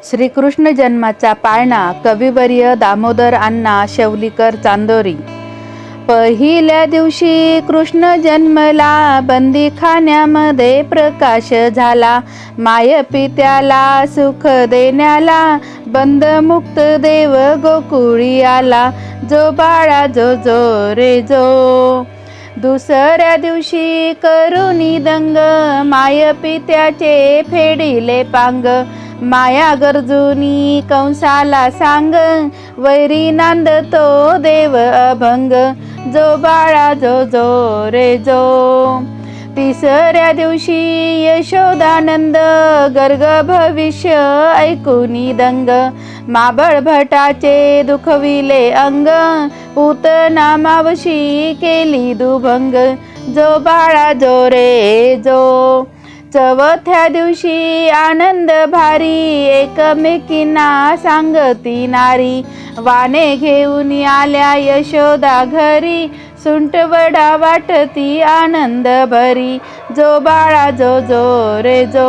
श्रीकृष्ण जन्माचा पाळणा कविवर्य दामोदर अण्णा शेवलीकर चांदोरी। पहिल्या दिवशी कृष्ण जन्मला, बंदीखान्यामध्ये प्रकाश झाला। माय पित्याला सुख देण्याला, बंदमुक्त देव गोकुळी आला। जो बाळा जो जो रे जो। दुसऱ्या दिवशी करुणी दंग, माय पित्याचे फेडिले पांग। माया गरजुनी कंसाला सांग, वैरी नांदतो देव अभंग। जो बाळा जो जो रे जो। तिसऱ्या दिवशी यशोदानंद, गर्ग भविष्य ऐकुनी दंग। माबळ भटाचे दुखविले अंग, पूतना मावशी केली दुभंग। जो बाळा जो रे जो। चौथ्या दिवशी आनंद भारी, एकमेकींना सांगती नारी। वाने घेऊन आल्या यशोदा घरी, सुंटवडा वाटती आनंद भरी। जो बाळा जो जो रे जो।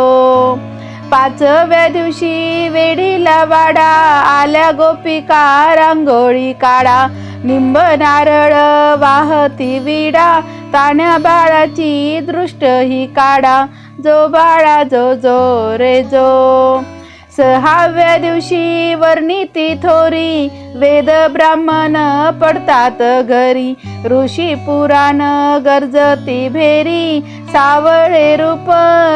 पाचव्या दिवशी वेडीला वाडा, आल्या गोपिका रांगोळी काढा। निंब नारळ वाहती विडा, तान्या बाळाची दृष्ट ही काढा। जो बाळा जो जो रे जो। सहाव्या दिवशी वर्णिती थोरी, वेद ब्राह्मण पडतात घरी। ऋषी पुराण गर्जती भेरी, सावळे रूप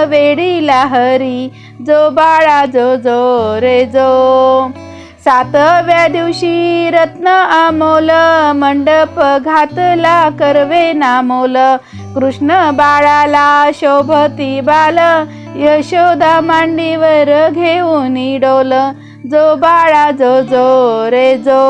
वेडीला हरी। जो बाळा जो जो रे जो। सातव्या दिवशी रत्न अमोल, मंडप घातला करवे नामोल। कृष्ण बाळाला शोभती बाल, यशोदा मांडीवर घेऊन डोल। जो बाळा जो जो रे जो।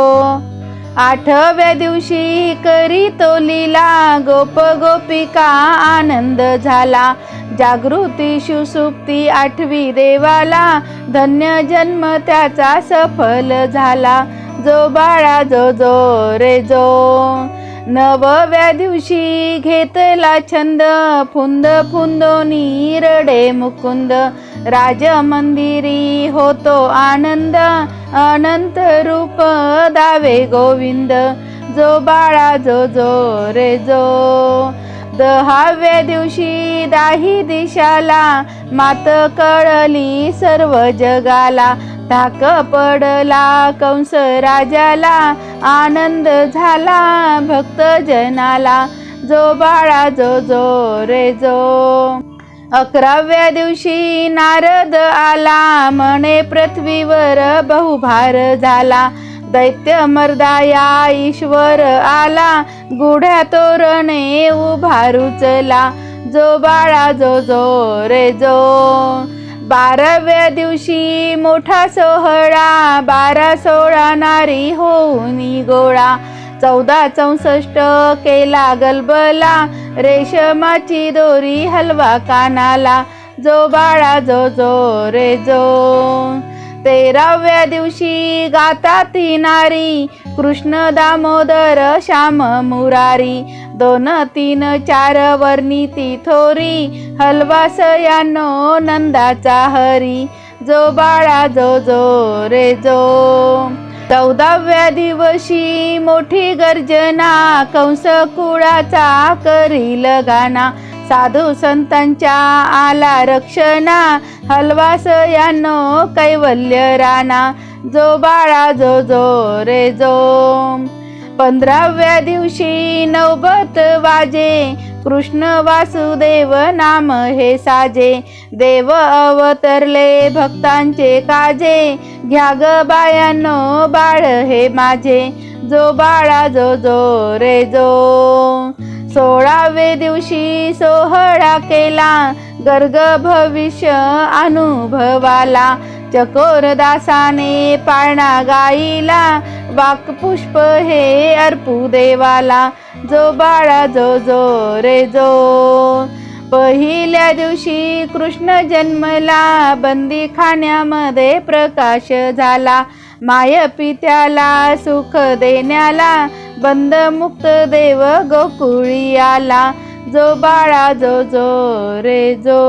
आठव्या दिवशी करीतो लीला, गोप गोपिका आनंद झाला। जागृती सुसुप्ती आठवी देवाला, धन्य जन्म त्याचा सफल झाला। जो बाळा जो जो रे जो। नवव्या दिवशी घेतला छंद, फुंद फुंदोनी रडे मुकुंद। राजमंदिरी होतो आनंद, अनंत रूप दावे गोविंद। जो बाळा जो जो रे जो। दहाव्या दिवशी दाही दिशाला, मात कळली सर्व जगाला। धाक पडला कंस राजाला, आनंद झाला भक्त जनाला। जो बाळा जो जो रे जो। अकराव्या दिवशी नारद आला, म्हणे पृथ्वीवर बहुभार झाला। दैत्य मर्दाया ईश्वर आला, गुढ्या तोरणे उभा रुचला। जो बाळा जो जो रे जो। बाराव्या दिवशी मोठा सोहळा, 12-16 नारी होऊनी गोळा। 14-64 केला गलबला, रेशमाची दोरी हलवा कानाला। जो बाळा जो जो रे जो। 13व्या दिवशी गाताती नारी, कृष्ण दामोदर श्याम मुरारी। 2, 3, 4 वर्णिती थोरी, हलवास यानो नंदाचा हरी। जो बाळा जो जो रे जो। 14व्या दिवशी मोठी गर्जना, कंस कुळाचा करील गाणा। साधू संतांच्या आला रक्षणा, हलवास यानो कैवल्य राणा। जो बाळा जो जो रे जो। 15व्या दिवशी नौबत वाजे, कृष्ण वासुदेव नाम हे साजे। देव अवतरले भक्तांचे काजे, घ्या ग बायानो बाळ हे माझे। जो बाळा जो जो रे जो। 16व्या दिवशी सोहळा केला, गर्ग भविष्य अनुभवाला। चकोर दासाने पाळणा गाईला, वाकपुष्प हे अर्पू देवाला। जो बाळा जो जो रे जो। पहिल्या दिवशी कृष्ण जन्मला, बंदीखान्यामध्ये प्रकाश झाला। माय पित्याला सुख देण्याला, बंदमुक्त देव गोकुळी आला। जो बाळा जो जो रे जो।